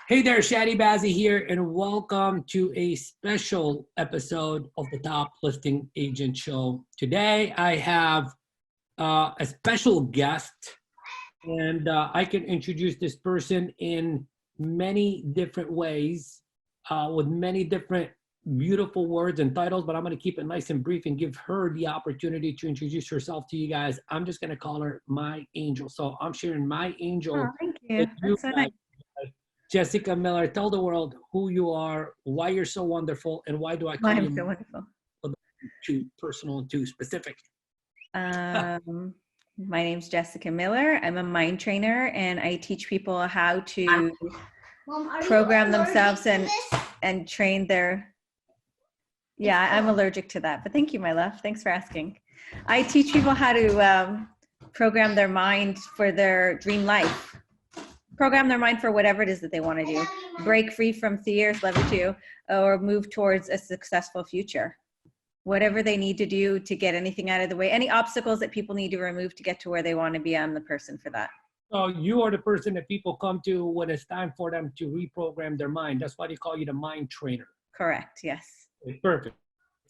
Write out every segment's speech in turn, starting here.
Hey there, Chadi Bazzi here, and welcome to a special episode of the Top Listing Agent Show. Today, I have a special guest, and I can introduce this person in many different ways, with many different beautiful words and titles, but I'm going to keep it nice and brief and give her the opportunity to introduce herself to you guys. I'm just going to call her my angel. So I'm sharing my angel. Oh, thank you. That's so nice. Jesika Miller, tell the world who you are, why you're so wonderful, and why do I call you so wonderful. too personal and too specific? My name's Jesika Miller. I'm a mind trainer, and I teach people how to program themselves and train their. Yeah, I'm allergic to that, but thank you, my love. Thanks for asking. I teach people how to program their mind for their dream life. Program their mind for whatever it is that they want to do. Break free from fears, love you too, or move towards a successful future. Whatever they need to do to get anything out of the way, any obstacles that people need to remove to get to where they want to be, I'm the person for that. So you are the person that people come to when it's time for them to reprogram their mind. That's why they call you the mind trainer. Correct, yes. Perfect.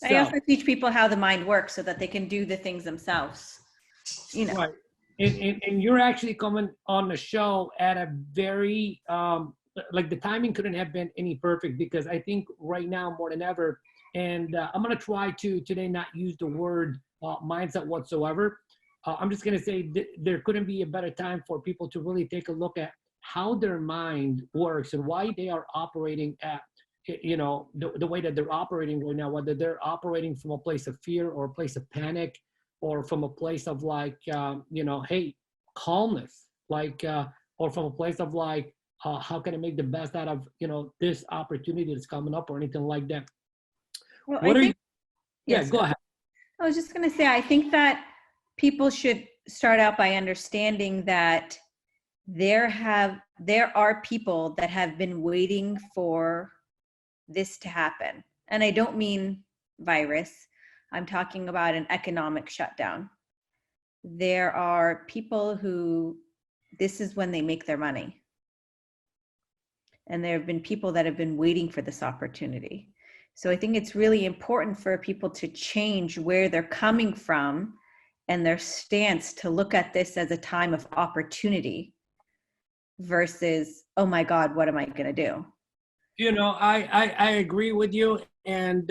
I also teach people how the mind works so that they can do the things themselves. You know. Right. And you're actually coming on the show at a very, like the timing couldn't have been any perfect, because I think right now more than ever, and I'm going to try to today not use the word mindset whatsoever. I'm just going to say there couldn't be a better time for people to really take a look at how their mind works and why they are operating at, you know, the way that they're operating right now, whether they're operating from a place of fear or a place of panic, or from a place of like, you know, hey, calmness, like, or from a place of like, how can I make the best out of, you know, this opportunity that's coming up or anything like that. Well, what I are think, you, yes, yeah, go ahead. I was just going to say, I think that people should start out by understanding that there are people that have been waiting for this to happen. And I don't mean virus. I'm talking about an economic shutdown. There are people who, this is when they make their money. And there have been people that have been waiting for this opportunity. So I think it's really important for people to change where they're coming from and their stance to look at this as a time of opportunity versus, oh my God, what am I going to do? You know, I agree with you. And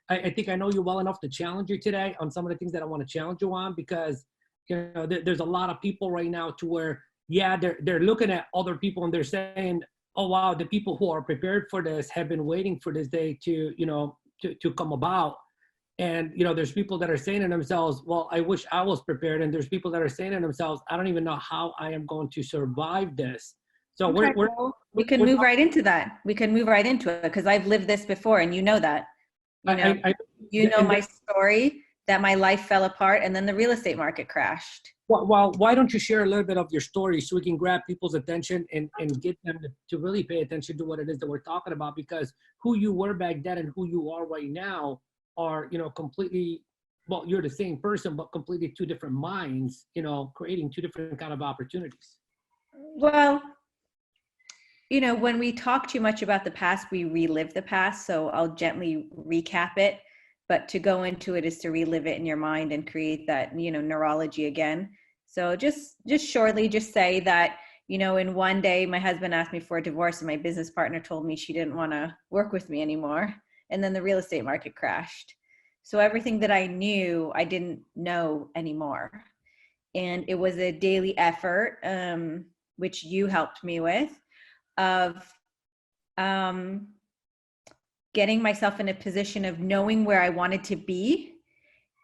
I think I know you well enough to challenge you today on some of the things that I want to challenge you on, because, you know, there's a lot of people right now to where, yeah, they're looking at other people and they're saying, oh, wow, the people who are prepared for this have been waiting for this day to, you know, to come about. And, you know, there's people that are saying to themselves, well, I wish I was prepared. And there's people that are saying to themselves, I don't even know how I am going to survive this. So okay, we can move right into that. We can move right into it, because I've lived this before, and you know that. You know my story, that my life fell apart and then the real estate market crashed. Well, why don't you share a little bit of your story so we can grab people's attention and get them to really pay attention to what it is that we're talking about, because who you were back then and who you are right now are, you know, completely, well, you're the same person, but completely two different minds, you know, creating two different kind of opportunities. Well, you know, when we talk too much about the past, we relive the past. So I'll gently recap it. But to go into it is to relive it in your mind and create that, you know, neurology again. So just shortly, just say that, you know, in one day, my husband asked me for a divorce and my business partner told me she didn't want to work with me anymore. And then the real estate market crashed. So everything that I knew, I didn't know anymore. And it was a daily effort, which you helped me with, of getting myself in a position of knowing where I wanted to be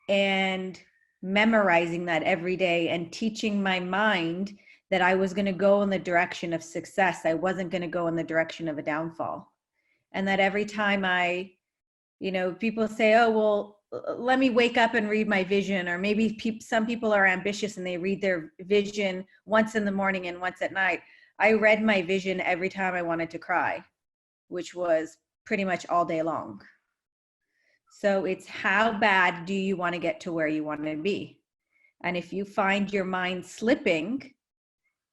and memorizing that every day and teaching my mind that I was going to go in the direction of success. I wasn't going to go in the direction of a downfall. And that every time you know, people say, oh, well, let me wake up and read my vision. Or maybe some people are ambitious and they read their vision once in the morning and once at night. I read my vision every time I wanted to cry, which was pretty much all day long. So it's how bad do you want to get to where you want to be? And if you find your mind slipping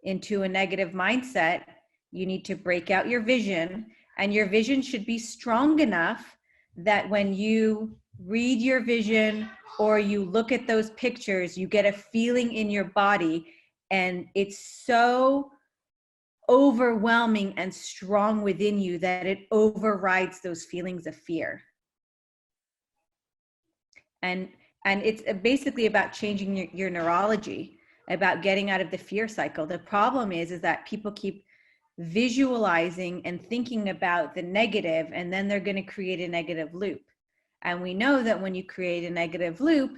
into a negative mindset, You need to break out your vision, and your vision should be strong enough that when you read your vision or you look at those pictures, you get a feeling in your body, and it's so overwhelming and strong within you that it overrides those feelings of fear. And it's basically about changing your neurology, about getting out of the fear cycle. The problem is that people keep visualizing and thinking about the negative, and then they're going to create a negative loop. And we know that when you create a negative loop,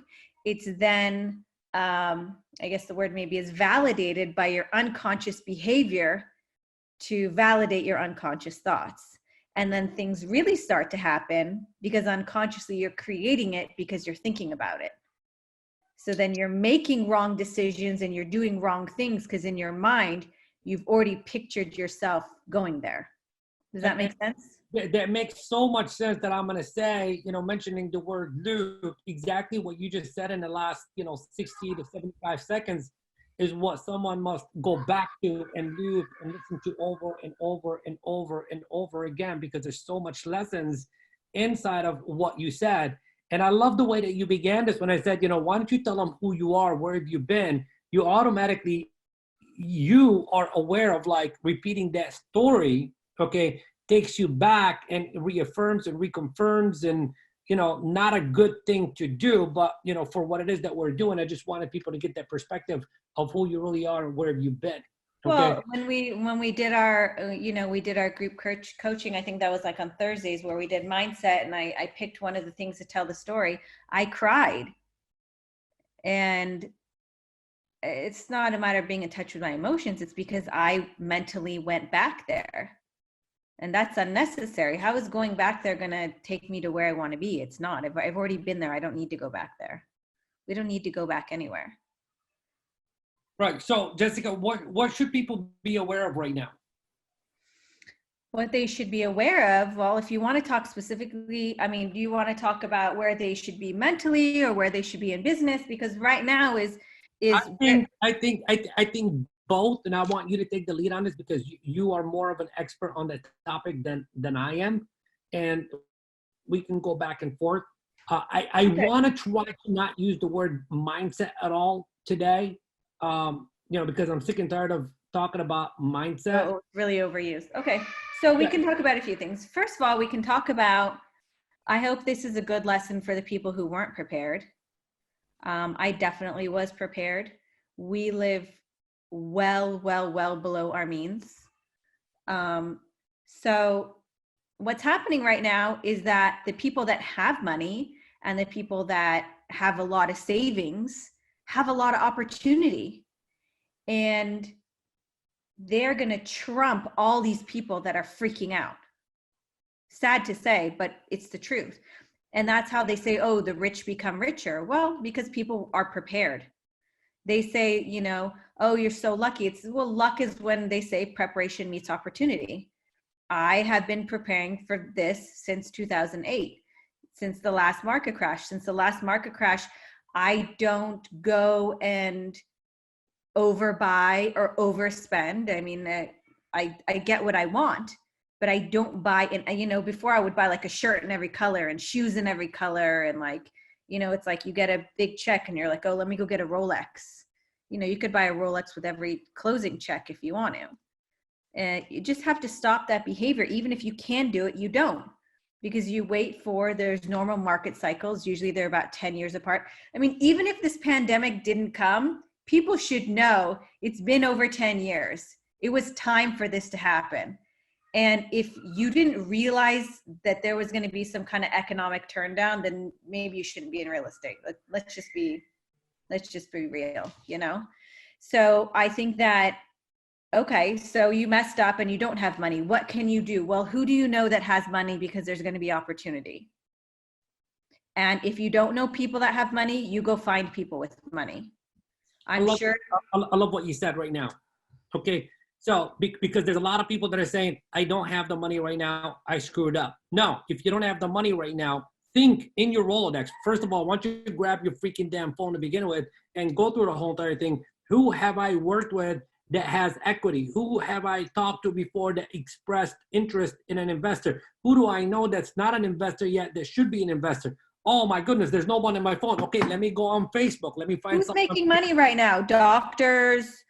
it's then, I guess the word maybe is validated by your unconscious behavior to validate your unconscious thoughts. And then things really start to happen because unconsciously you're creating it because you're thinking about it. So then you're making wrong decisions and you're doing wrong things because in your mind, you've already pictured yourself going there. Does that make sense? That makes so much sense that I'm going to say, mentioning the word loop, exactly what you just said in the last, 60 to 75 seconds is what someone must go back to and loop and listen to over and over and over and over again, because there's so much lessons inside of what you said. And I love the way that you began this when I said, why don't you tell them who you are, where have you been? You automatically, you are aware of like repeating that story, okay, takes you back and reaffirms and reconfirms and, not a good thing to do, but, for what it is that we're doing, I just wanted people to get that perspective of who you really are and where have you been. Okay? Well, when we did our, we did our group coaching, I think that was like on Thursdays where we did mindset, and I picked one of the things to tell the story. I cried. And it's not a matter of being in touch with my emotions. It's because I mentally went back there. And that's unnecessary. How is going back there going to take me to where I want to be? It's not. I've already been there. I don't need to go back there. We don't need to go back anywhere. Right. So, Jessica, what should people be aware of right now? What they should be aware of, well, if you want to talk specifically, do you want to talk about where they should be mentally or where they should be in business? Because right now is I think both, and I want you to take the lead on this because you are more of an expert on the topic than I am, and we can go back and forth. I want to try to not use the word mindset at all today, because I'm sick and tired of talking about mindset. Oh, really overused. Okay, so we can talk about a few things. First of all, we can talk about, I hope this is a good lesson for the people who weren't prepared. I definitely was prepared. We live well below our means. So what's happening right now is that the people that have money and the people that have a lot of savings have a lot of opportunity, and they're going to trump all these people that are freaking out. Sad to say, but it's the truth. And that's how they say, oh, the rich become richer. Well, because people are prepared. They say, oh, you're so lucky. Luck is when they say preparation meets opportunity. I have been preparing for this since 2008, since the last market crash. Since the last market crash, I don't go and overbuy or overspend. I get what I want, but I don't buy. And, before I would buy like a shirt in every color and shoes in every color. And it's like you get a big check and you're like, oh, let me go get a Rolex. You could buy a Rolex with every closing check if you want to. And you just have to stop that behavior. Even if you can do it, you don't, because you wait for, there's normal market cycles. Usually they're about 10 years apart. Even if this pandemic didn't come, people should know it's been over 10 years. It was time for this to happen. And if you didn't realize that there was going to be some kind of economic turndown, then maybe you shouldn't be in real estate. Let's just be real, So I think that, okay, so you messed up and you don't have money. What can you do? Well, who do you know that has money? Because there's going to be opportunity. And if you don't know people that have money, you go find people with money. I love what you said right now. Okay. So, because there's a lot of people that are saying, I don't have the money right now, I screwed up. No, if you don't have the money right now, think in your Rolodex. First of all, why don't you grab your freaking damn phone to begin with and go through the whole entire thing. Who have I worked with that has equity? Who have I talked to before that expressed interest in an investor? Who do I know that's not an investor yet that should be an investor? Oh my goodness, there's no one in my phone. Okay, let me go on Facebook. Let me find Who's someone. making money right now? Doctors,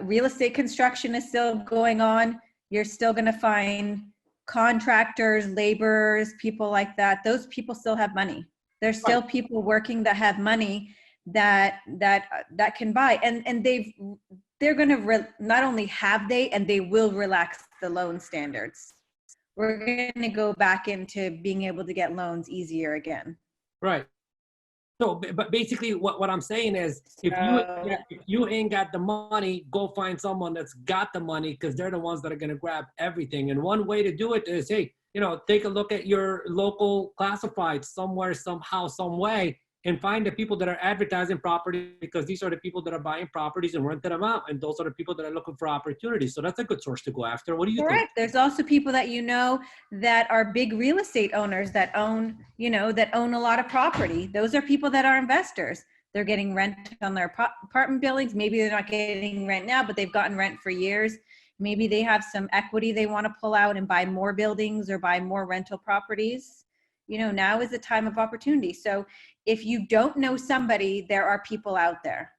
real estate construction is still going on. You're still going to find contractors, laborers, people like that. Those people still have money. There's still people working that have money that can buy, and they're going to not only have and they will relax the loan standards. We're going to go back into being able to get loans easier again. Right. So, but basically what I'm saying is, if you ain't got the money, go find someone that's got the money, because they're the ones that are going to grab everything. And one way to do it is, hey, take a look at your local classifieds somewhere, somehow, some way, and find the people that are advertising property, because these are the people that are buying properties and renting them out. And those are the people that are looking for opportunities. So that's a good source to go after. What do you think? There's also people that that are big real estate owners that own a lot of property. Those are people that are investors. They're getting rent on their apartment buildings. Maybe they're not getting rent now, but they've gotten rent for years. Maybe they have some equity they want to pull out and buy more buildings or buy more rental properties. Now is the time of opportunity. So if you don't know somebody, there are people out there.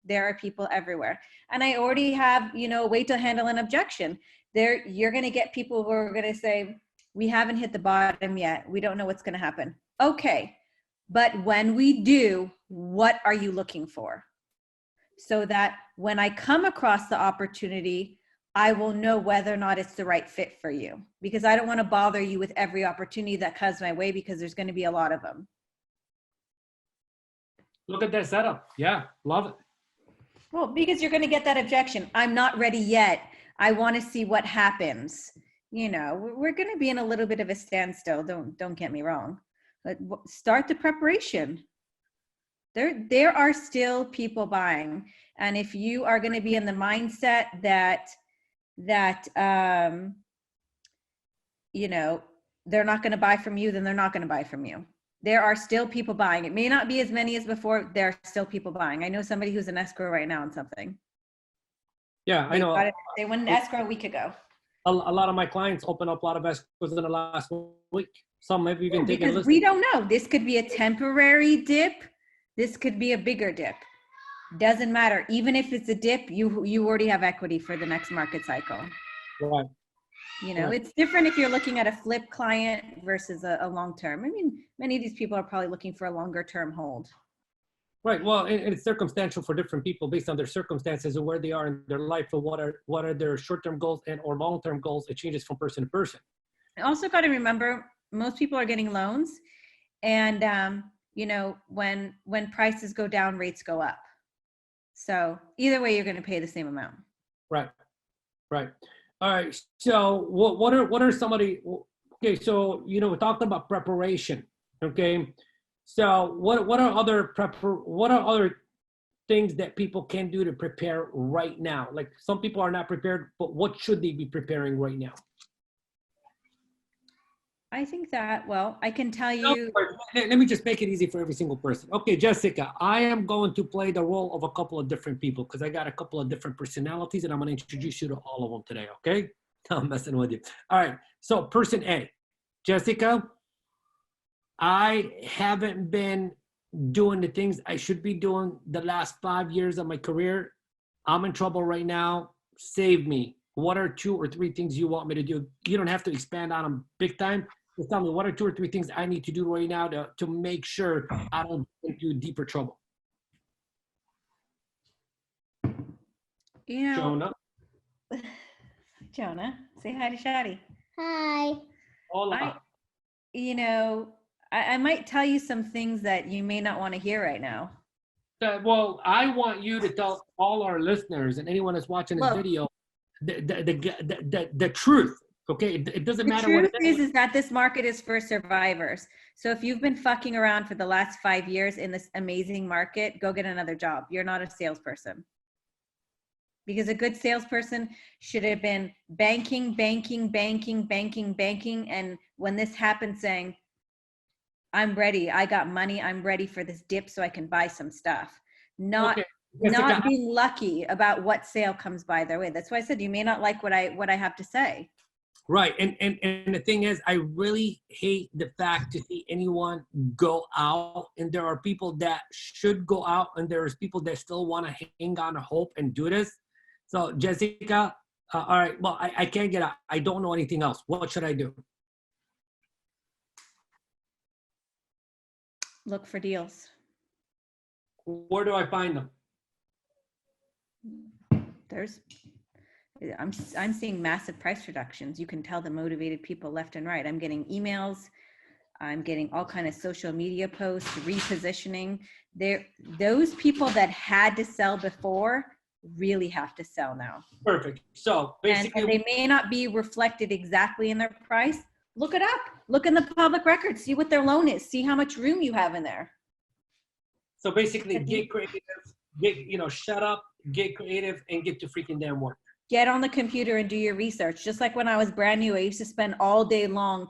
There are people everywhere. And I already have, a way to handle an objection. You're going to get people who are going to say, we haven't hit the bottom yet. We don't know what's going to happen. Okay. But when we do, what are you looking for? So that when I come across the opportunity, I will know whether or not it's the right fit for you, because I don't want to bother you with every opportunity that comes my way, because there's going to be a lot of them. Look at that setup. Yeah, love it. Well, because you're going to get that objection. I'm not ready yet. I want to see what happens. We're going to be in a little bit of a standstill. Don't get me wrong, but start the preparation. There are still people buying. And if you are going to be in the mindset that they're not going to buy from you, then they're not going to buy from you. There are still people buying. It may not be as many as before. There are still people buying. I know somebody who's in escrow right now on something. Yeah, I know. They went in escrow a week ago. A lot of my clients open up a lot of escrows in the last week. Some have even taken because we don't know. This could be a temporary dip. This could be a bigger dip. Doesn't matter. Even if it's a dip, you already have equity for the next market cycle. Right. It's different if you're looking at a flip client versus a long term. I mean, many of these people are probably looking for a longer term hold. Right. Well, it's circumstantial for different people based on their circumstances and where they are in their life, or what are their short-term goals or long-term goals. It changes from person to person. I also got to remember, most people are getting loans, and when prices go down, rates go up. So either way, you're going to pay the same amount. Right. Right. All right. So what are some of the, okay, so, we're talking about preparation. Okay. So what are other things that people can do to prepare right now? Like, some people are not prepared, but what should they be preparing right now? I think that, I can tell you. Let me just make it easy for every single person. Okay, Jessica, I am going to play the role of a couple of different people, because I got a couple of different personalities, and I'm going to introduce you to all of them today, okay? I'm messing with you. All right, so person A, Jessica, I haven't been doing the things I should be doing the last 5 years of my career. I'm in trouble right now. Save me. What are 2 or 3 things you want me to do? You don't have to expand on them big time. Just tell me, what are 2 or 3 things I need to do right now to make sure I don't get into deeper trouble? Jonah, say hi to Chadi. Hi. Hola. I might tell you some things that you may not want to hear right now. Well, I want you to tell all our listeners and anyone that's watching this video the truth. Okay, it doesn't matter what it is. The truth is that this market is for survivors. So if you've been fucking around for the last 5 years in this amazing market, go get another job. You're not a salesperson. Because a good salesperson should have been banking. And when this happened, saying, I'm ready. I got money. I'm ready for this dip so I can buy some stuff. Not Jessica, not being lucky about what sale comes by their way. That's why I said you may not like what I have to say. right. And the thing is, I really hate the fact to see anyone go out. And there are people that should go out, and there's people that still want to hang on to hope and do this. So, Jessica, all right, well, I can't get out. I don't know anything else. What should I do? Look for deals. Where do I find them? I'm seeing massive price reductions. You can tell the motivated people left and right. I'm getting emails. I'm getting all kind of social media posts, repositioning. Those people that had to sell before really have to sell now. Perfect. So basically, and they may not be reflected exactly in their price. Look it up. Look in the public records. See what their loan is. See how much room you have in there. So basically, get creative. Shut up, get creative, and get to freaking damn work. Get on the computer and do your research. Just like when I was brand new, I used to spend all day long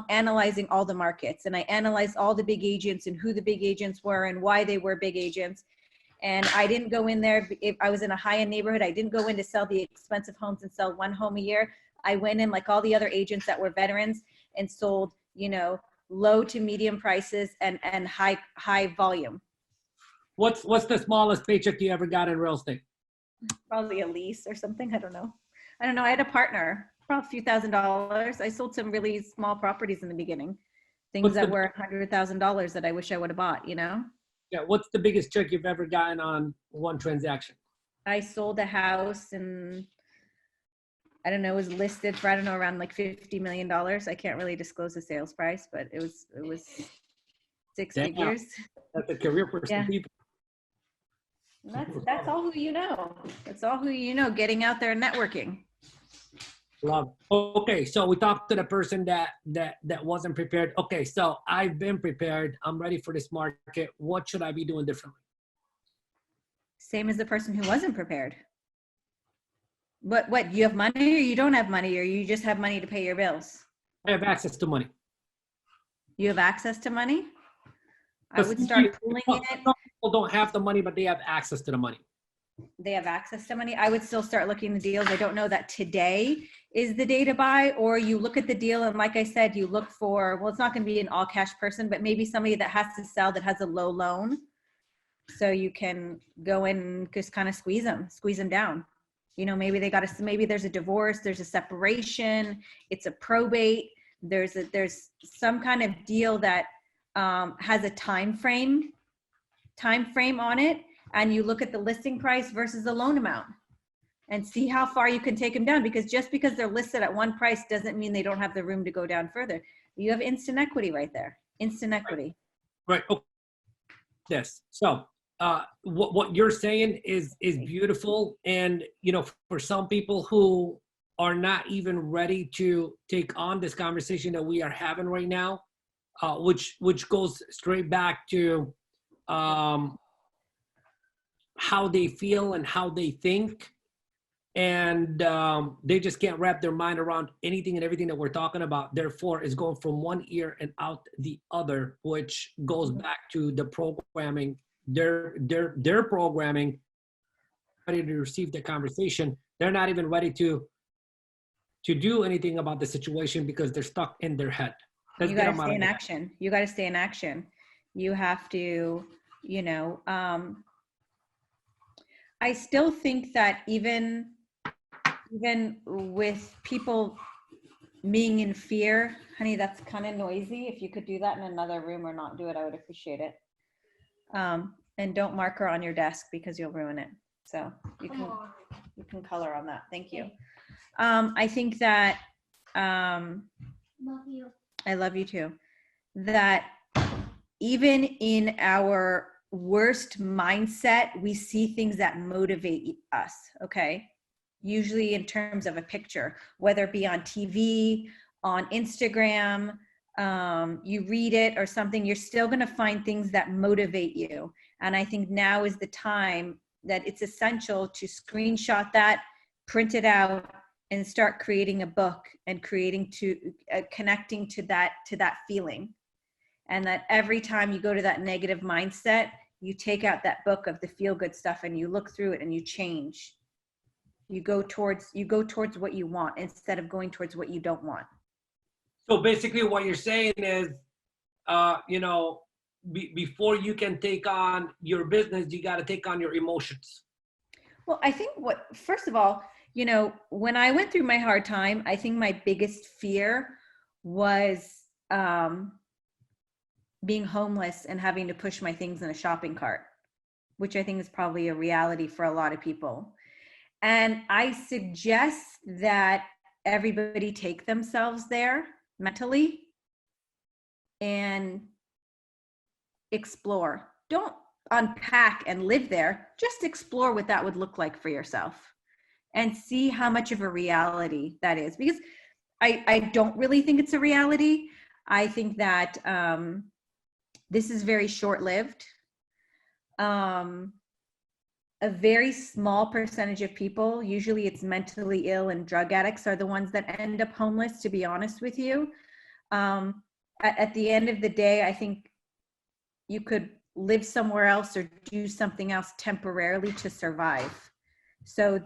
analyzing all the markets. And I analyzed all the big agents and who the big agents were and why they were big agents. And I didn't go in there, if I was in a high-end neighborhood, I didn't go in to sell the expensive homes and sell one home a year. I went in like all the other agents that were veterans and sold, low to medium prices and high volume. What's the smallest paycheck you ever got in real estate? Probably a lease or something. I don't know. I had a partner, probably a few $1,000s. I sold some really small properties in the beginning, things that were $100,000 that I wish I would have bought, Yeah. What's the biggest check you've ever gotten on one transaction? I sold a house and I don't know, it was listed for, around like $50 million. I can't really disclose the sales price, but it was six figures. That's a career person. Yeah. People. That's all who you know. That's all who you know, getting out there and networking. Love. Okay, so we talked to the person that wasn't prepared. Okay, so I've been prepared. I'm ready for this market. What should I be doing differently? Same as the person who wasn't prepared. What, you have money or you don't have money, or you just have money to pay your bills? I have access to money. You have access to money? I would start pooling it. Some people don't have the money, but they have access to the money. They have access to money. I would still start looking at the deals. I don't know that today is the day to buy, or you look at the deal and like I said, you look for, well, it's not going to be an all cash person, but maybe somebody that has to sell that has a low loan. So you can go in and just kind of squeeze them down. Maybe maybe there's a divorce, there's a separation, it's a probate. There's some kind of deal that has a time frame on it, and you look at the listing price versus the loan amount and see how far you can take them down, because just because they're listed at one price doesn't mean they don't have the room to go down further. You have instant equity right there. Instant equity. Right. Okay. Yes. So what you're saying is beautiful. And, for some people who are not even ready to take on this conversation that we are having right now, which goes straight back to how they feel and how they think. And they just can't wrap their mind around anything and everything that we're talking about. Therefore, it's going from one ear and out the other, which goes back to the programming. Their programming, ready to receive the conversation. They're not even ready to do anything about the situation because they're stuck in their head. You got to stay in action. You got to stay in action. You have to, I still think that even with people being in fear, honey, that's kind of noisy. If you could do that in another room or not do it, I would appreciate it. And don't marker on your desk because you'll ruin it. So you can color on that. Thank you. I think that, love you. I love you too. That even in our worst mindset, we see things that motivate us. Okay. Usually in terms of a picture, whether it be on TV, on Instagram, you read it or something, you're still going to find things that motivate you. And I think now is the time that it's essential to screenshot that, print it out, and start creating a book and connecting to that feeling. And that every time you go to that negative mindset, you take out that book of the feel good stuff and you look through it and you change. You go towards what you want instead of going towards what you don't want. So basically what you're saying is, you know, before you can take on your business, you got to take on your emotions. Well, I think first of all, you know, when I went through my hard time, I think my biggest fear was being homeless and having to push my things in a shopping cart, which I think is probably a reality for a lot of people. And I suggest that everybody take themselves there mentally and explore. Don't unpack and live there. Just explore what that would look like for yourself and see how much of a reality that is. Because I don't really think it's a reality. I think that this is very short-lived. A very small percentage of people, usually it's mentally ill and drug addicts, are the ones that end up homeless, to be honest with you. At the end of the day, I think you could live somewhere else or do something else temporarily to survive. So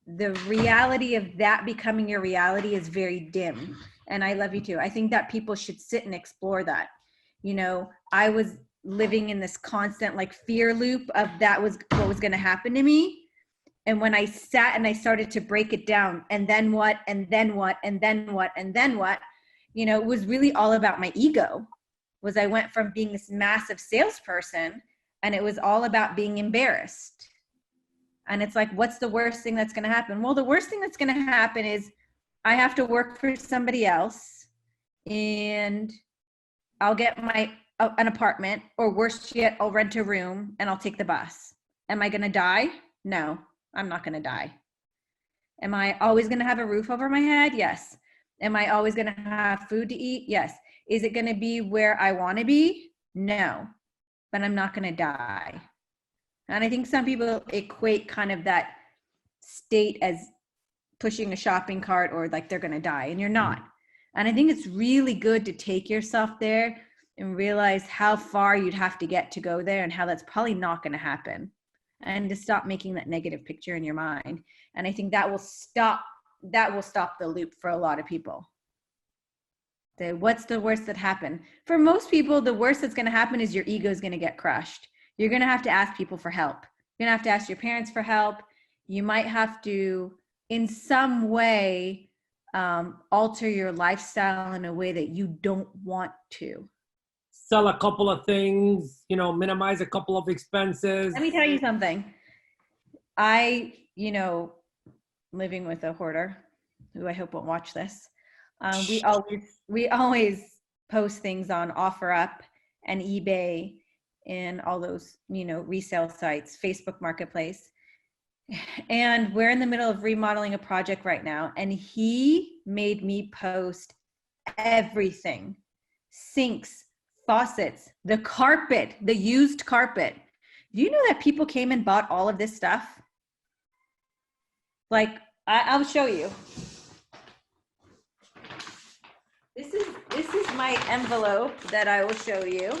the reality of that becoming your reality is very dim. And I love you too. I think that people should sit and explore that. You know, I was living in this constant like fear loop of that was what was going to happen to me. And when I sat and I started to break it down, and then what, and then what, and then what, and then what, you know, it was really all about my ego. Was I went from being this massive salesperson, and it was all about being embarrassed. And it's like, what's the worst thing that's going to happen? Well, the worst thing that's going to happen is I have to work for somebody else, and I'll get an apartment, or worse yet, I'll rent a room and I'll take the bus. Am I going to die? No, I'm not going to die. Am I always going to have a roof over my head? Yes. Am I always going to have food to eat? Yes. Is it going to be where I want to be? No, but I'm not going to die. And I think some people equate kind of that state as pushing a shopping cart or like they're going to die, and you're not. And I think it's really good to take yourself there and realize how far you'd have to get to go there and how that's probably not going to happen, and to stop making that negative picture in your mind. And I think that will stop the loop for a lot of people. What's the worst that happened? For most people, the worst that's going to happen is your ego is going to get crushed. You're going to have to ask people for help. You're going to have to ask your parents for help. You might have to, in some way, alter your lifestyle in a way that you don't want to. Sell a couple of things, you know, minimize a couple of expenses. Let me tell you something. Living with a hoarder, who I hope won't watch this, we always post things on OfferUp and eBay and all those, resale sites, Facebook Marketplace. And we're in the middle of remodeling a project right now, and he made me post everything: sinks, faucets, the carpet, the used carpet. Do you know that people came and bought all of this stuff? Like, I'll show you. This is my envelope that I will show you.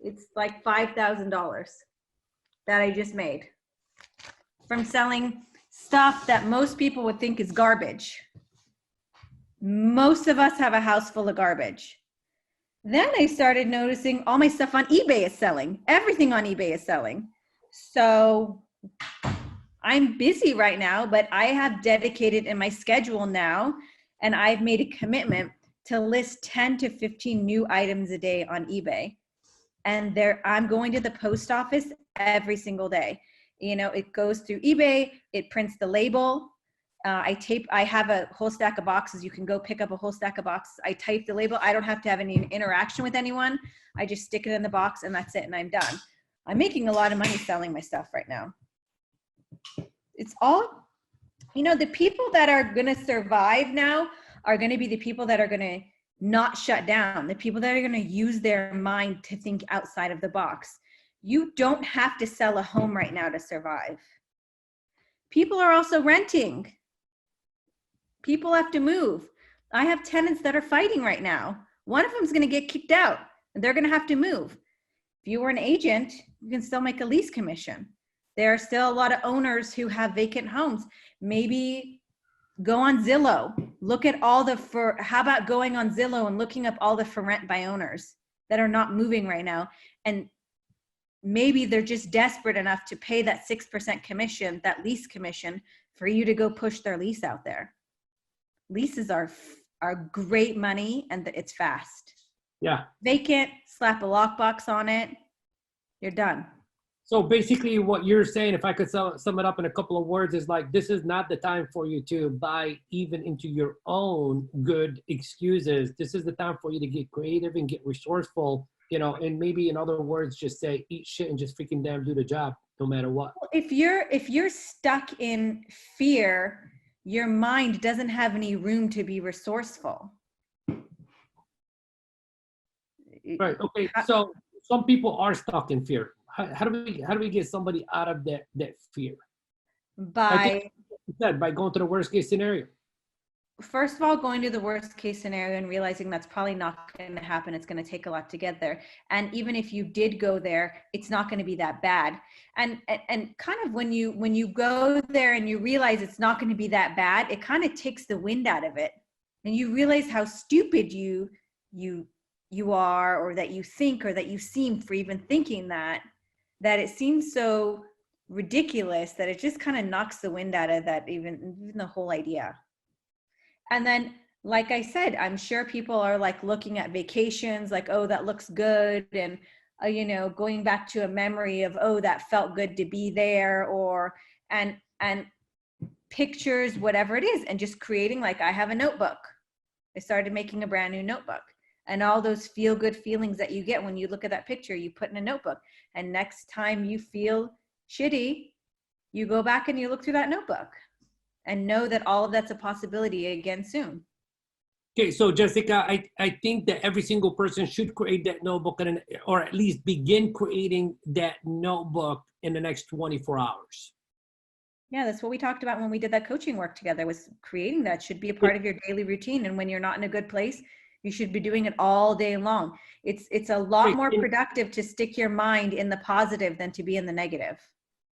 It's like $5,000 that I just made from selling stuff that most people would think is garbage. Most of us have a house full of garbage. Then I started noticing all my stuff on eBay is selling. Everything on eBay is selling. So I'm busy right now, but I have dedicated in my schedule now, and I've made a commitment to list 10 to 15 new items a day on eBay. And I'm going to the post office every single day. It goes through eBay, it prints the label. I have a whole stack of boxes. You can go pick up a whole stack of boxes. I type the label. I don't have to have any interaction with anyone. I just stick it in the box and that's it, and I'm done. I'm making a lot of money selling my stuff right now. It's all, the people that are going to survive now are going to be the people that are going to not shut down, the people that are going to use their mind to think outside of the box. You don't have to sell a home right now to survive. People are also renting. People have to move. I have tenants that are fighting right now. One of them is going to get kicked out, and they're going to have to move. If you were an agent, you can still make a lease commission. There are still a lot of owners who have vacant homes. Maybe go on Zillow, look at all the, how about going on Zillow and looking up all the for rent by owners that are not moving right now? And maybe they're just desperate enough to pay that 6% commission, that lease commission, for you to go push their lease out there. Leases are great money, and it's fast. Yeah. Vacant, slap a lockbox on it, you're done. So basically what you're saying, if I could sum it up in a couple of words, is like, this is not the time for you to buy even into your own good excuses. This is the time for you to get creative and get resourceful, you know, and maybe in other words, just say, eat shit and just freaking damn do the job no matter what. If you're stuck in fear, your mind doesn't have any room to be resourceful. Right. Okay. So some people are stuck in fear. How do we get somebody out of that fear? By going to the worst case scenario. First of all, going to the worst case scenario and realizing that's probably not going to happen. It's going to take a lot to get there. And even if you did go there, it's not going to be that bad. And kind of when you go there and you realize it's not going to be that bad, it kind of takes the wind out of it. And you realize how stupid you are, or that you think, or that you seem for even thinking that it seems so ridiculous that it just kind of knocks the wind out of that, even the whole idea. And then, like I said, I'm sure people are like looking at vacations, like, oh, that looks good. And, you know, going back to a memory of, oh, that felt good to be there, or, and pictures, whatever it is, and just creating, like, I have a notebook. I started making a brand new notebook, and all those feel good feelings that you get when you look at that picture, you put in a notebook. And next time you feel shitty, you go back and you look through that notebook. And know that all of that's a possibility again soon. Okay, so Jessica, I think that every single person should create that notebook, or at least begin creating that notebook in the next 24 hours. Yeah, that's what we talked about when we did that coaching work together, was creating that should be a part of your daily routine. And when you're not in a good place, you should be doing it all day long. It's a lot more productive to stick your mind in the positive than to be in the negative.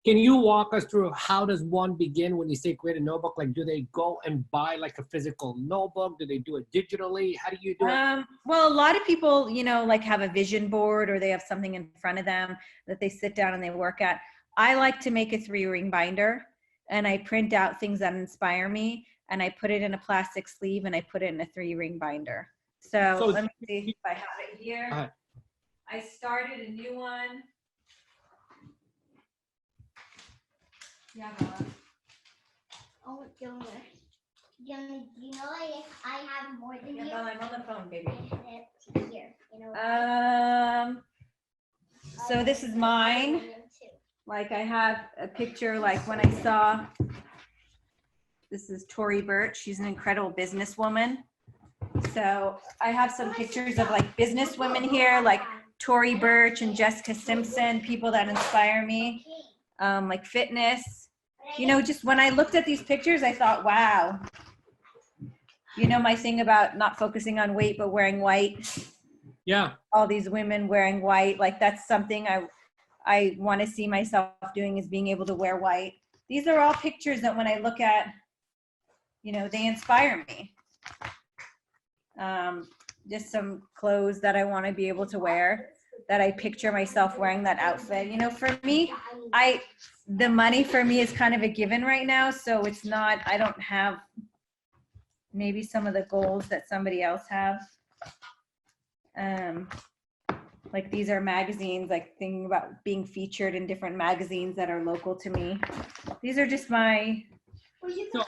Can you walk us through how does one begin when you say create a notebook? Like, do they go and buy like a physical notebook? Do they do it digitally? How do you do it? Well, a lot of people, you know, like have a vision board, or they have something in front of them that they sit down and they work at. I like to make a 3-ring binder, and I print out things that inspire me, and I put it in a plastic sleeve, and I put it in a 3-ring binder. So let me see if I have it here. I started a new one. Yeah, oh, Jonah. Jonah, you know I have more than you. Yeah, I'm on the phone, baby. Here, you know. So this is mine. Like, I have a picture, like when I saw, this is Tory Burch. She's an incredible businesswoman. So I have some pictures of like businesswomen here, like Tory Burch and Jessica Simpson, people that inspire me, like fitness. You know, just when I looked at these pictures, I thought, wow. You know, my thing about not focusing on weight, but wearing white. Yeah. All these women wearing white, like that's something I want to see myself doing, is being able to wear white. These are all pictures that when I look at, you know, they inspire me. Just some clothes that I want to be able to wear, that I picture myself wearing that outfit. You know, for me, the money for me is kind of a given right now. So it's not, I don't have maybe some of the goals that somebody else have. Like these are magazines, like thinking about being featured in different magazines that are local to me. These are just my. So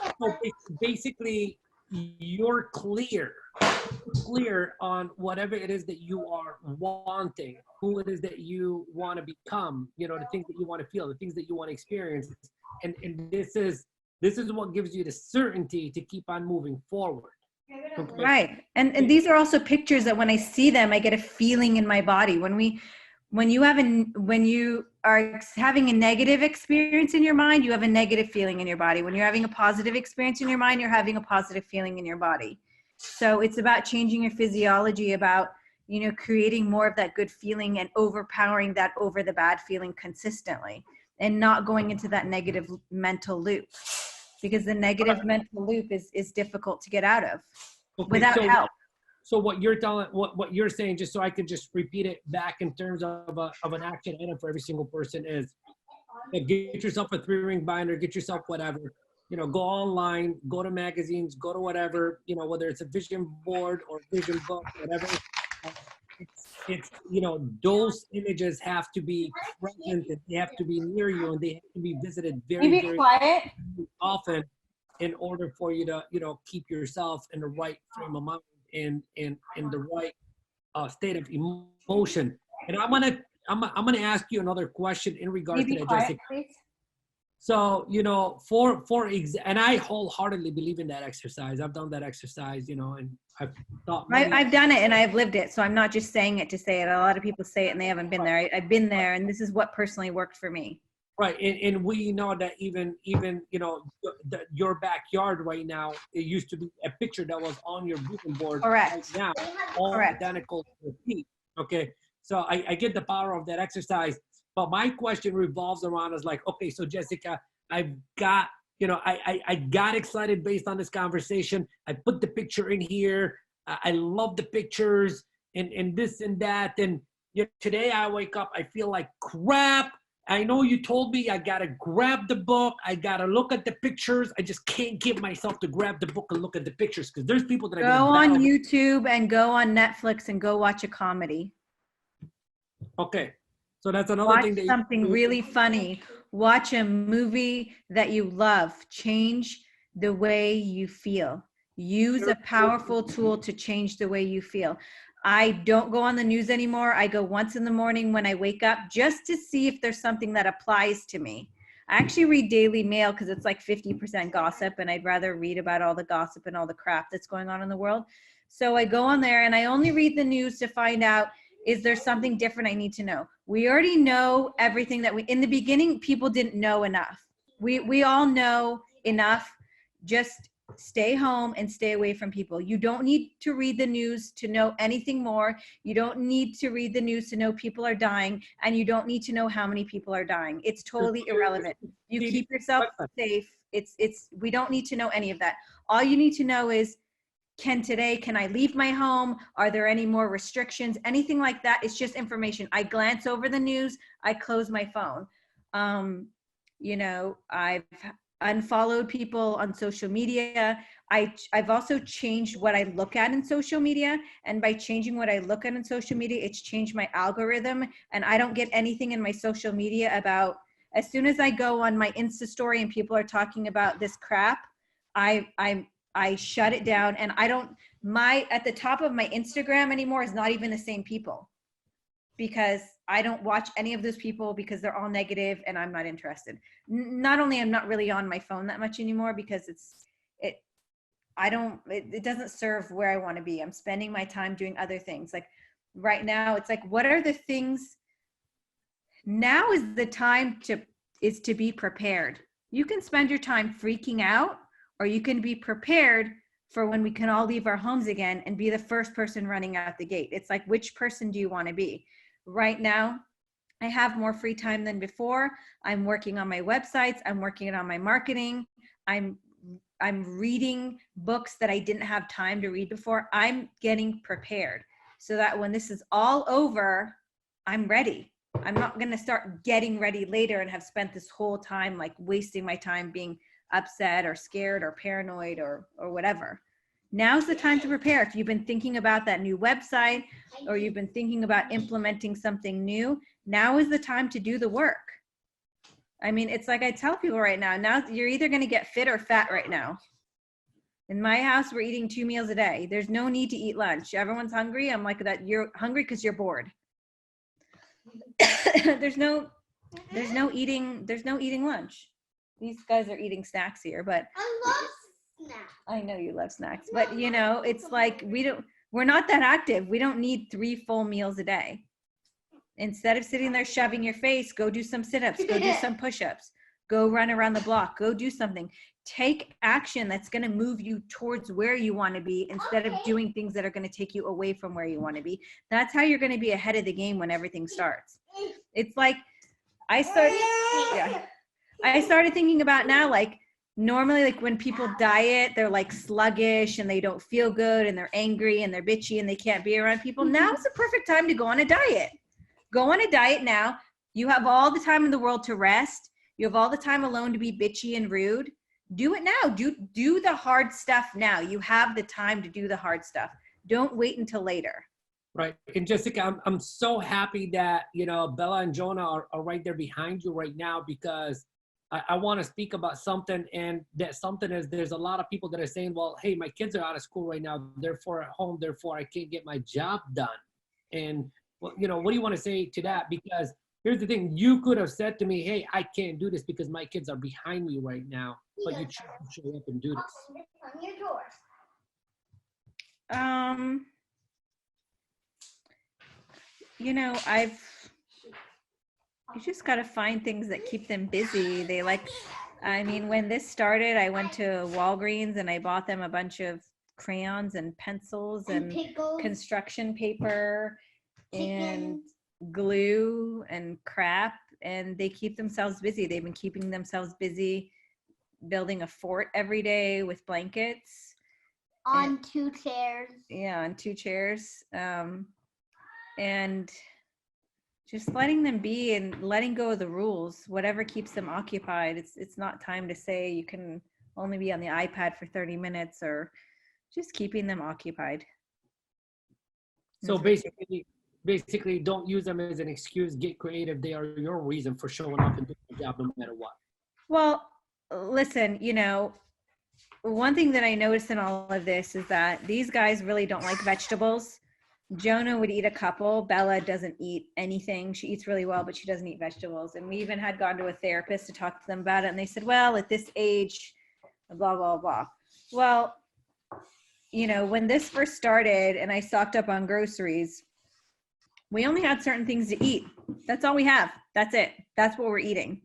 basically you're clear on whatever it is that you are wanting, who it is that you want to become, you know, the things that you want to feel, the things that you want to experience. And this is what gives you the certainty to keep on moving forward. Okay. Right. And these are also pictures that when I see them, I get a feeling in my body. When you are having a negative experience in your mind, you have a negative feeling in your body. When you're having a positive experience in your mind, you're having a positive feeling in your body. So it's about changing your physiology, about, you know, creating more of that good feeling and overpowering that over the bad feeling consistently, and not going into that negative mental loop, because the negative mental loop is difficult to get out of without help. So what you're telling, what you're saying, just so I could just repeat it back in terms of an action item for every single person is, get yourself a 3-ring binder, get yourself whatever, you know, go online, go to magazines, go to whatever, you know, whether it's a vision board or vision book, whatever. It's you know, those images have to be present, and they have to be near you, and they have to be visited very, very often in order for you to, you know, keep yourself in the right frame of mind and in the right state of emotion. And I'm gonna ask you another question in regards to that, Jessica. Please? So, you know, and I wholeheartedly believe in that exercise. I've done that exercise, you know, and I've thought. I've done it and I've lived it. So I'm not just saying it to say it. A lot of people say it and they haven't been there. I've been there, and this is what personally worked for me. Right, and we know that even you know, your backyard right now, it used to be a picture that was on your vision board. Correct. Right now, all identical to the feet. Okay, so I get the power of that exercise, but my question revolves around is like, okay, so Jessica, I've got, you know, I got excited based on this conversation. I put the picture in here. I love the pictures and this and that, and you know, today I wake up, I feel like crap. I know you told me I gotta grab the book, I gotta look at the pictures. I just can't get myself to grab the book and look at the pictures, because there's people that go on YouTube and go on Netflix and go watch a comedy. Okay, so that's another thing. Watch something really funny. Watch a movie that you love. Change the way you feel. Use a powerful tool to change the way you feel. I don't go on the news anymore. I go once in the morning when I wake up just to see if there's something that applies to me. I actually read Daily Mail because it's like 50% gossip, and I'd rather read about all the gossip and all the crap that's going on in the world. So I go on there and I only read the news to find out, is there something different I need to know? We already know everything that in the beginning, people didn't know enough. We all know enough. Just stay home and stay away from people. You don't need to read the news to know anything more. You don't need to read the news to know people are dying, and you don't need to know how many people are dying. It's totally irrelevant. You keep yourself safe. We don't need to know any of that. All you need to know is, can I leave my home? Are there any more restrictions? Anything like that. It's just information. I glance over the news. I close my phone. You know, I've unfollowed people on social media. I've also changed what I look at in social media. And by changing what I look at in social media, it's changed my algorithm. And I don't get anything in my social media about, as soon as I go on my Insta story and people are talking about this crap, I shut it down, and at the top of my Instagram anymore is not even the same people, because I don't watch any of those people because they're all negative and I'm not interested. Not only I'm not really on my phone that much anymore because it doesn't serve where I want to be. I'm spending my time doing other things. Like right now, it's like, what are the things? Now is the time to be prepared. You can spend your time freaking out, or you can be prepared for when we can all leave our homes again and be the first person running out the gate. It's like, which person do you want to be? Right now, I have more free time than before. I'm working on my websites. I'm working on my marketing. I'm reading books that I didn't have time to read before. I'm getting prepared so that when this is all over, I'm ready. I'm not going to start getting ready later and have spent this whole time like wasting my time being upset or scared or paranoid or whatever. Now's the time to prepare. If you've been thinking about that new website, or you've been thinking about implementing something new, now is the time to do the work. I mean, it's like I tell people right now you're either going to get fit or fat right now. In my house, we're eating 2 meals a day. There's no need to eat lunch. Everyone's hungry. I'm like, that you're hungry because you're bored. There's no eating lunch. These guys are eating snacks here, but I love snacks. I know you love snacks, but you know, it's like we're not that active. We don't need 3 full meals a day. Instead of sitting there shoving your face, go do some sit-ups, go do some push-ups, go run around the block, go do something. take action that's going to move you towards where you want to be instead of doing things that are going to take you away from where you want to be. That's how you're going to be ahead of the game when everything starts. It's like I started thinking about now, like normally, like when people diet, they're like sluggish and they don't feel good and they're angry and they're bitchy and they can't be around people. Now is the perfect time to go on a diet. Go on a diet now. You have all the time in the world to rest. You have all the time alone to be bitchy and rude. Do it now. Do the hard stuff now. You have the time to do the hard stuff. Don't wait until later. Right. And Jessica, I'm so happy that, you know, Bella and Jonah are right there behind you right now, because I want to speak about something, and that something is there's a lot of people that are saying, well, hey, my kids are out of school right now, therefore at home, therefore I can't get my job done. And, well, you know, what do you want to say to that? Because here's the thing, you could have said to me, hey, I can't do this because my kids are behind me right now, but you choose to show up and do this. You know, you just got to find things that keep them busy. I mean, when this started, I went to Walgreens and I bought them a bunch of crayons and pencils and construction paper and glue and crap, and they keep themselves busy. They've been keeping themselves busy building a fort every day with blankets. On 2 chairs. Yeah, on 2 chairs. And just letting them be and letting go of the rules, whatever keeps them occupied. It's not time to say you can only be on the iPad for 30 minutes, or just keeping them occupied. So basically don't use them as an excuse, get creative. They are your reason for showing up and doing the job no matter what. Well, listen, you know, one thing that I noticed in all of this is that these guys really don't like vegetables. Jonah would eat a couple. Bella doesn't eat anything. She eats really well, but she doesn't eat vegetables. And we even had gone to a therapist to talk to them about it. And they said, well, at this age, blah, blah, blah. Well, you know, when this first started and I stocked up on groceries, we only had certain things to eat. That's all we have. That's it. That's what we're eating.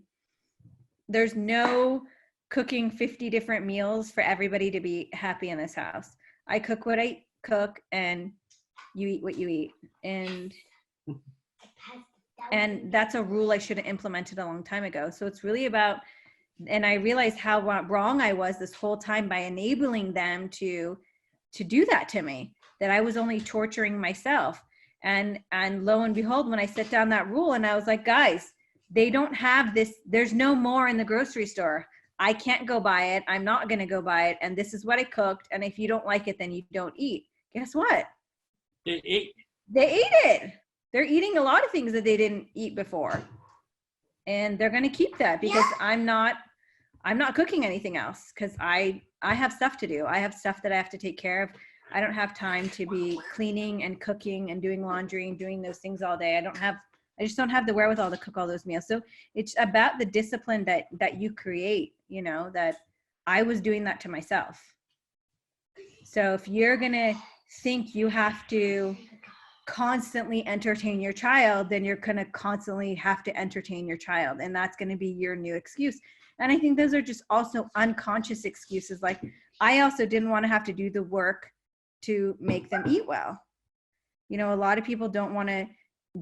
There's no cooking 50 different meals for everybody to be happy in this house. I cook what I cook and you eat what you eat. And that's a rule I should have implemented a long time ago. So it's really about, and I realized how wrong I was this whole time by enabling them to do that to me, that I was only torturing myself. And lo and behold, when I set down that rule and I was like, guys, they don't have this, there's no more in the grocery store. I can't go buy it. I'm not going to go buy it. And this is what I cooked. And if you don't like it, then you don't eat. Guess what? They ate it. They're eating a lot of things that they didn't eat before. And they're going to keep that because I'm not cooking anything else, because I have stuff to do. I have stuff that I have to take care of. I don't have time to be cleaning and cooking and doing laundry and doing those things all day. I just don't have the wherewithal to cook all those meals. So it's about the discipline that you create, you know, that I was doing that to myself. So if you're going to think you have to constantly entertain your child, then you're going to constantly have to entertain your child. And that's going to be your new excuse. And I think those are just also unconscious excuses. Like, I also didn't want to have to do the work to make them eat well. You know, a lot of people don't want to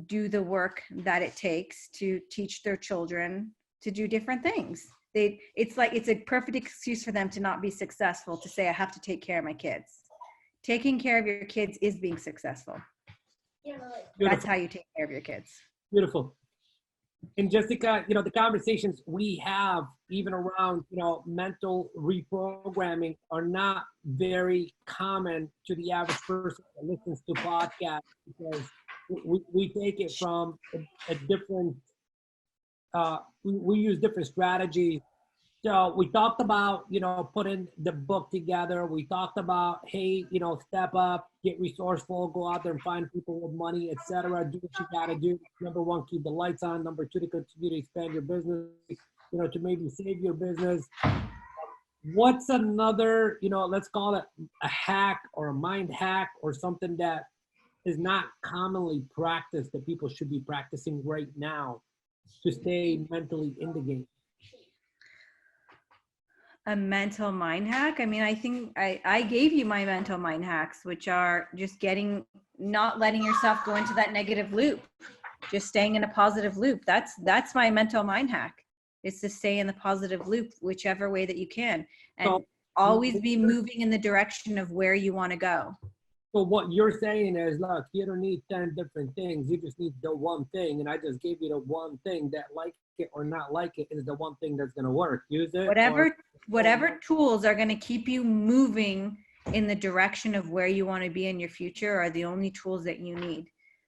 do the work that it takes to teach their children to do different things. It's a perfect excuse for them to not be successful, to say, I have to take care of my kids. Taking care of your kids is being successful. Beautiful. That's how you take care of your kids. Beautiful. And Jessica, you know, the conversations we have even around, you know, mental reprogramming are not very common to the average person that listens to podcasts, because we take it from a different, we use different strategies. So we talked about, you know, putting the book together. We talked about, hey, you know, step up, get resourceful, go out there and find people with money, etc. Do what you got to do. Number 1, keep the lights on. Number 2, to continue to expand your business, you know, to maybe save your business. What's another, you know, let's call it a hack or a mind hack or something that is not commonly practiced that people should be practicing right now to stay mentally in the game? A mental mind hack. I mean, I think I gave you my mental mind hacks, which are just not letting yourself go into that negative loop, just staying in a positive loop. That's my mental mind hack, is to stay in the positive loop, whichever way that you can, and So, always be moving in the direction of where you want to go. so what you're saying is, look, you don't need 10 different things. You just need the one thing. And I just gave you the one thing that, like it or not like it, is the one thing that's going to work. Use it. Whatever tools are going to keep you moving in the direction of where you want to be in your future are the only tools that you need,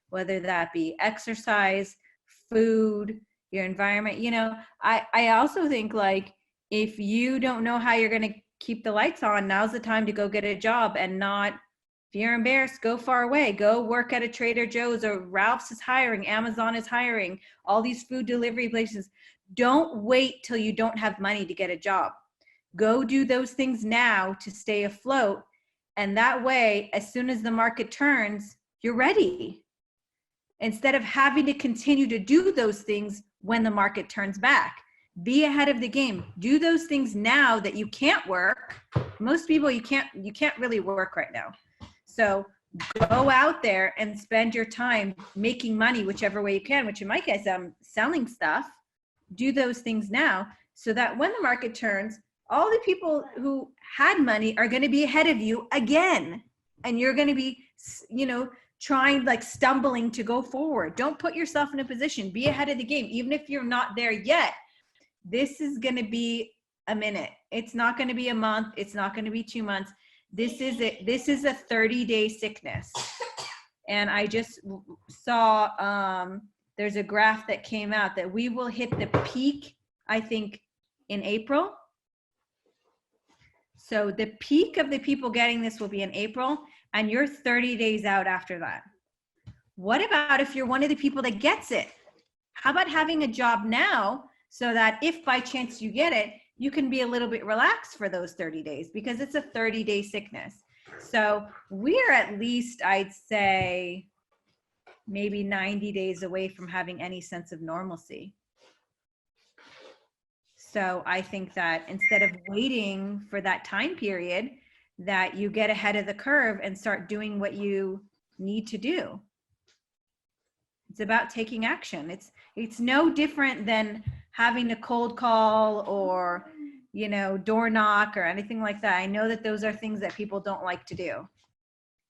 whether that be exercise, food, your environment. You know, I also think, like, if you don't know how you're going to keep the lights on, now's the time to go get a job, and not, if you're embarrassed, go far away. Go work at a Trader Joe's, or Ralph's is hiring, Amazon is hiring, all these food delivery places. Don't wait till you don't have money to get a job. Go do those things now to stay afloat. And that way, as soon as the market turns, you're ready. Instead of having to continue to do those things when the market turns back. Be ahead of the game. Do those things now that you can't work. Most people, you can't really work right now. So go out there and spend your time making money whichever way you can, which in my case, I'm selling stuff. Do those things now, so that when the market turns, all the people who had money are going to be ahead of you again. And you're going to be, you know, trying, like, stumbling to go forward. Don't put yourself in a position. Be ahead of the game. Even if you're not there yet, this is going to be a minute. It's not going to be a month. It's not going to be 2 months. This is it. This is a 30-day sickness. And I just saw, there's a graph that came out that we will hit the peak, I think, in April. So the peak of the people getting this will be in April, and you're 30 days out after that. What about if you're one of the people that gets it? How about having a job now, so that if by chance you get it, you can be a little bit relaxed for those 30 days, because it's a 30-day sickness. So we're at least, I'd say, maybe 90 days away from having any sense of normalcy. So I think that instead of waiting for that time period, that you get ahead of the curve and start doing what you need to do. It's about taking action. It's no different than having a cold call or, you know, door knock or anything like that. I know that those are things that people don't like to do.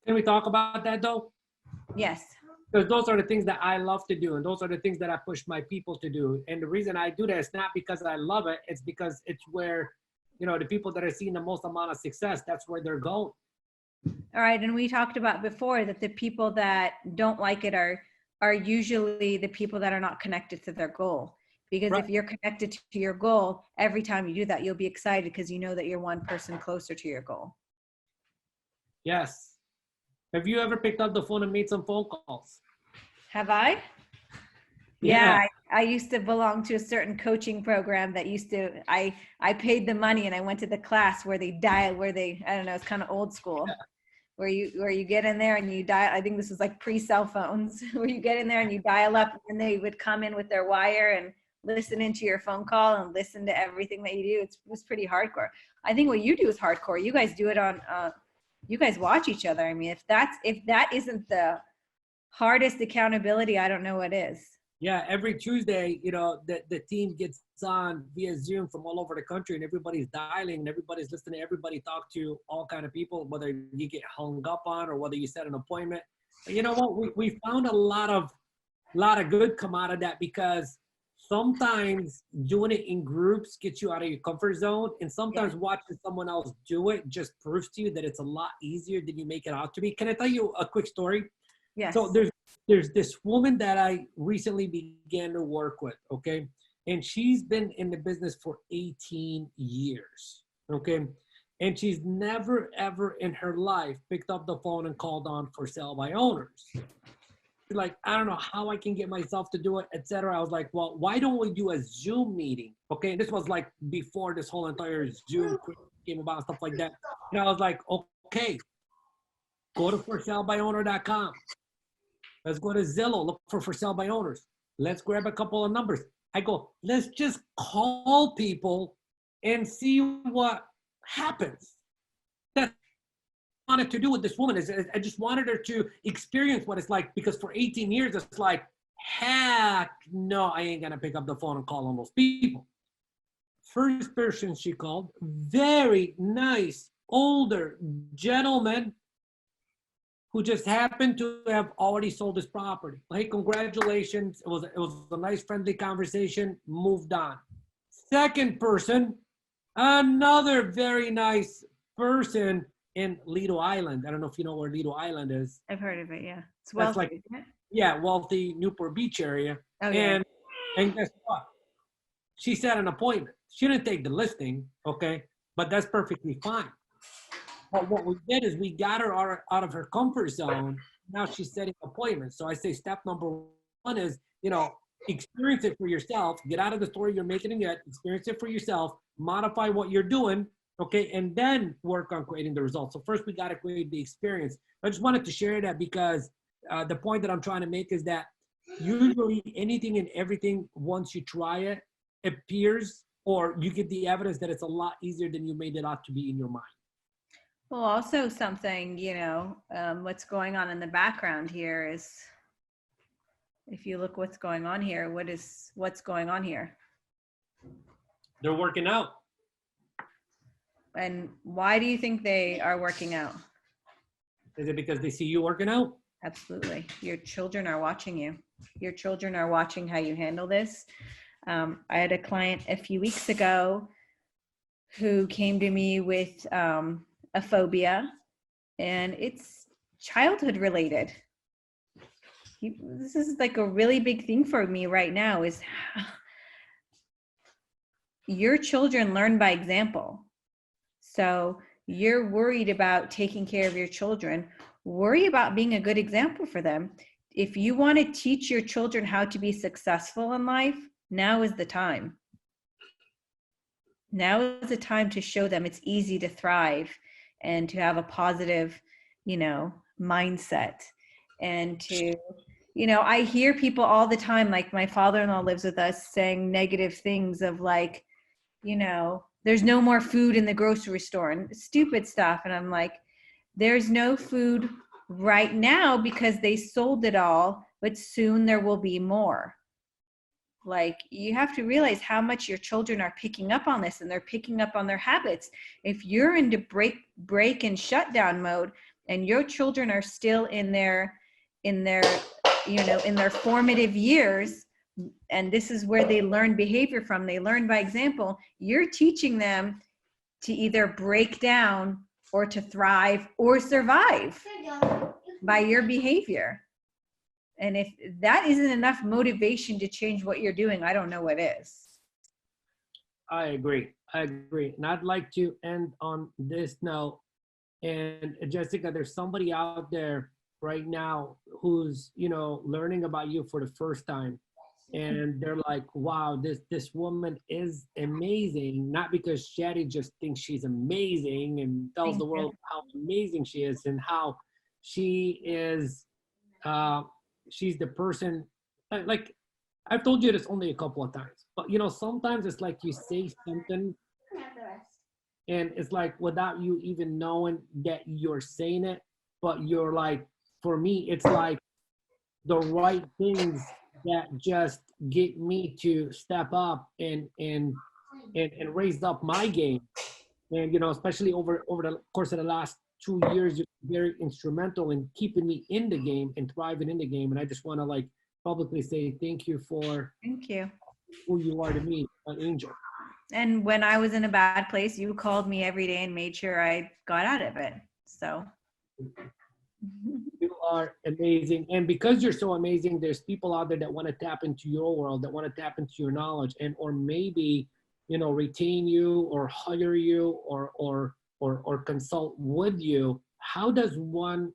Can we talk about that though? Yes. Because those are the things that I love to do. And those are the things that I push my people to do. And the reason I do that is not because I love it. It's because it's where, you know, the people that are seeing the most amount of success, that's where they're going. All right. And we talked about before that the people that don't like it are usually the people that are not connected to their goal. Because Right. If you're connected to your goal, every time you do that, you'll be excited because you know that you're one person closer to your goal. Yes. Have you ever picked up the phone and made some phone calls? Have I? Yeah, I used to belong to a certain coaching program that used to, I paid the money and I went to the class where they I don't know, it's kind of old school. Yeah. Where you get in there and you dial, I think this was like pre-cell phones, where you get in there and you dial up and they would come in with their wire and listen into your phone call and listen to everything that you do. It was pretty hardcore. I think what you do is hardcore. You guys do it on, you guys watch each other. I mean, if that isn't the hardest accountability, I don't know what is. Yeah, every Tuesday, you know, the team gets on via Zoom from all over the country, and everybody's dialing and everybody's listening. Everybody talk to all kind of people, whether you get hung up on or whether you set an appointment. But you know what? We found a lot of good come out of that, because sometimes doing it in groups gets you out of your comfort zone, and sometimes watching someone else do it just proves to you that it's a lot easier than you make it out to be. Can I tell you a quick story? Yes. So there's this woman that I recently began to work with, okay? And she's been in the business for 18 years, okay? And she's never, ever in her life picked up the phone and called on for sale by owners. Like, I don't know how I can get myself to do it, etc. I was like, well, why don't we do a Zoom meeting? Okay, and this was like before this whole entire Zoom came about and stuff like that. And I was like, okay, go to forsalebyowner.com. Let's go to Zillow, look for sale by owners. Let's grab a couple of numbers. I go, let's just call people and see what happens. That's what I wanted to do with this woman. Is I just wanted her to experience what it's like, because for 18 years, it's like, heck no, I ain't gonna pick up the phone and call on those people. First person she called, very nice, older gentleman who just happened to have already sold his property. Hey, congratulations. It was a nice, friendly conversation, moved on. Second person, another very nice person in Lido Island. I don't know if you know where Lido Island is. I've heard of it, yeah. It's That's wealthy, like, isn't it? yeah, wealthy Newport Beach area. Oh, yeah. And guess what? She set an appointment. She didn't take the listing, okay? But that's perfectly fine. But what we did is we got her out of her comfort zone. Now she's setting appointments. So I say step number one is, experience it for yourself. Get out of the story you're making it, experience it for yourself, modify what you're doing, okay? And then work on creating the results. So first we got to create the experience. I just wanted to share that because the point that I'm trying to make is that usually anything and everything, once you try it, appears, or you get the evidence that it's a lot easier than you made it out to be in your mind. Well, also something, what's going on in the background here is, if you look what's going on here, what's going on here? They're working out. And why do you think they are working out? Is it because they see you working out? Absolutely. Your children are watching you. Your children are watching how you handle this. I had a client a few weeks ago who came to me with a phobia, and it's childhood related. This is like a really big thing for me right now, is your children learn by example. So you're worried about taking care of your children. Worry about being a good example for them. If you want to teach your children how to be successful in life, now is the time. Now is the time to show them it's easy to thrive and to have a positive, mindset. And to, I hear people all the time, like my father-in-law lives with us, saying negative things of like, there's no more food in the grocery store and stupid stuff. And I'm like, there's no food right now because they sold it all, but soon there will be more. Like, you have to realize how much your children are picking up on this, and they're picking up on their habits. If you're into break and shutdown mode, and your children are still in their formative years, and this is where they learn behavior from, they learn by example, you're teaching them to either break down or to thrive or survive by your behavior. And if that isn't enough motivation to change what you're doing, I don't know what is. I agree. And I'd like to end on this note. And Jessica, there's somebody out there right now who's, learning about you for the first time. And they're like, wow, this woman is amazing. Not because Chadi just thinks she's amazing and tells the world how amazing she is and how she is, she's the person, like I've told you this only a couple of times, but sometimes it's like you say something and it's like without you even knowing that you're saying it, but you're like, for me, it's like the right things that just get me to step up and raise up my game. And, especially over the course of the last 2 years, you're very instrumental in keeping me in the game and thriving in the game. And I just want to publicly say thank you for who you are to me, an angel. And when I was in a bad place, you called me every day and made sure I got out of it. So you are amazing. And because you're so amazing, there's people out there that want to tap into your world, that want to tap into your knowledge, and or maybe retain you or hire you or consult with you. How does one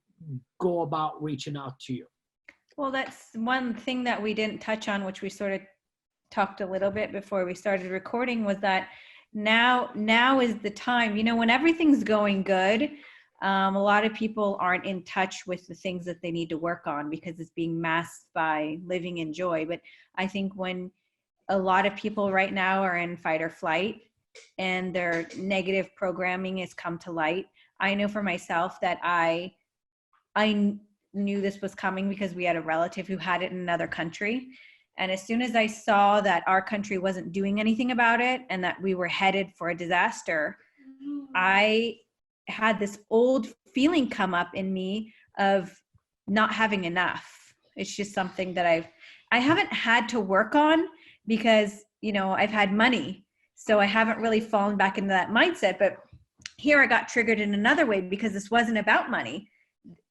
go about reaching out to you? Well, that's one thing that we didn't touch on, which we sort of talked a little bit before we started recording, was that now is the time. When everything's going good, a lot of people aren't in touch with the things that they need to work on because it's being masked by living in joy. But I think when a lot of people right now are in fight or flight, and their negative programming has come to light. I know for myself that I knew this was coming because we had a relative who had it in another country. And as soon as I saw that our country wasn't doing anything about it and that we were headed for a disaster, I had this old feeling come up in me of not having enough. It's just something that I haven't had to work on because, you know, I've had money. So I haven't really fallen back into that mindset. But here I got triggered in another way because this wasn't about money.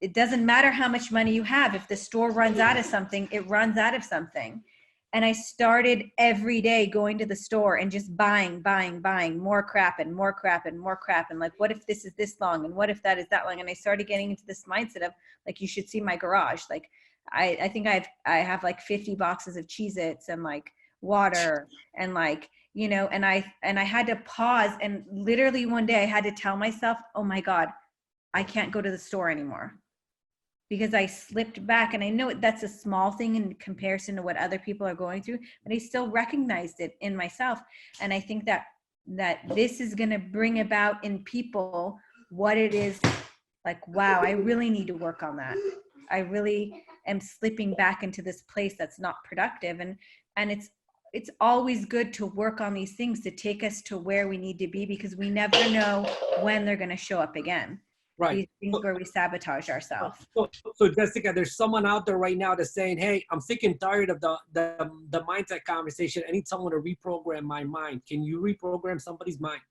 It doesn't matter how much money you have. If the store runs out of something, it runs out of something. And I started every day going to the store and just buying more crap and more crap and more crap. And like, what if this is this long? And what if that is that long? And I started getting into this mindset of like, you should see my garage. Like, I think I have like 50 boxes of Cheez-Its and like water and like, you know, and I had to pause. And literally one day I had to tell myself, oh my God, I can't go to the store anymore. Because I slipped back, and I know that's a small thing in comparison to what other people are going through, but I still recognized it in myself. And I think that this is going to bring about in people what it is like, wow, I really need to work on that. I really am slipping back into this place that's not productive. And it's always good to work on these things to take us to where we need to be, because we never know when they're going to show up again. Right. These things where we sabotage ourselves. So Jessica, there's someone out there right now that's saying, hey, I'm sick and tired of the mindset conversation. I need someone to reprogram my mind. Can you reprogram somebody's mind?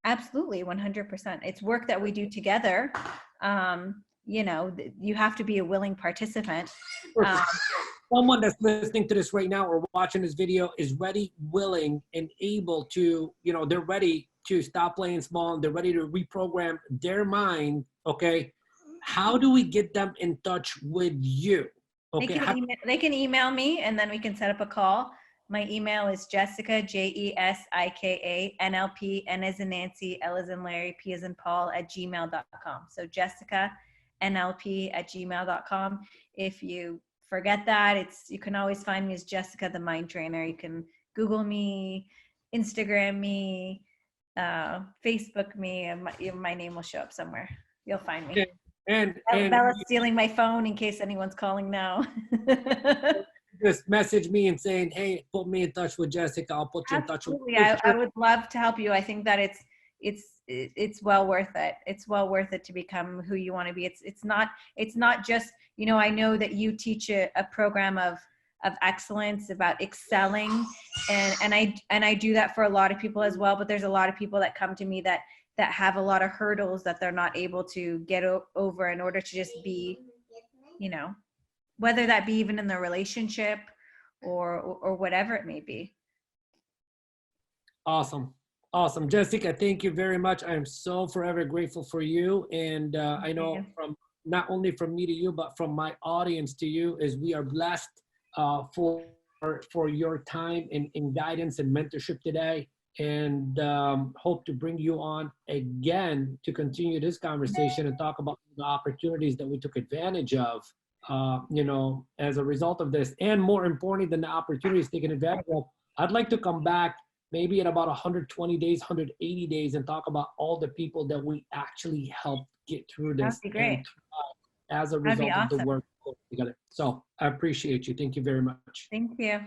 Absolutely, 100%. It's work that we do together. You know, you have to be a willing participant. Someone that's listening to this right now or watching this video is ready, willing, and able to, you know, they're ready to stop playing small, and they're ready to reprogram their mind. Okay. How do we get them in touch with you? Okay. They can email me, and then we can set up a call. My email is Jesika, Jesika, NLP, N as in Nancy, L as in Larry, P as in Paul, @gmail.com. So Jesika, NLP @gmail.com. If you forget that, you can always find me as Jesika the Mind Trainer. You can Google me, Instagram me, Facebook me, and my name will show up somewhere. You'll find me. And Bella's stealing my phone in case anyone's calling now. Just message me and saying, hey, put me in touch with Jessica. I'll put you in touch with you. I would love to help you. I think that it's well worth it. It's well worth it to become who you want to be. It's not just, you know, I know that you teach a program of excellence, about excelling, and I do that for a lot of people as well. But there's a lot of people that come to me that have a lot of hurdles that they're not able to get over in order to just be, you know, whether that be even in the relationship or whatever it may be. Awesome. Jessica, thank you very much. I am so forever grateful for you. And I know from not only from me to you, but from my audience to you, is we are blessed for your time and guidance and mentorship today. And hope to bring you on again to continue this conversation and talk about the opportunities that we took advantage of, you know, as a result of this. And more importantly than the opportunities taken advantage of, I'd like to come back maybe in about 120 days, 180 days, and talk about all the people that we actually helped get through this. That'd be great. As a result of the work together. So I appreciate you. Thank you very much. Thank you.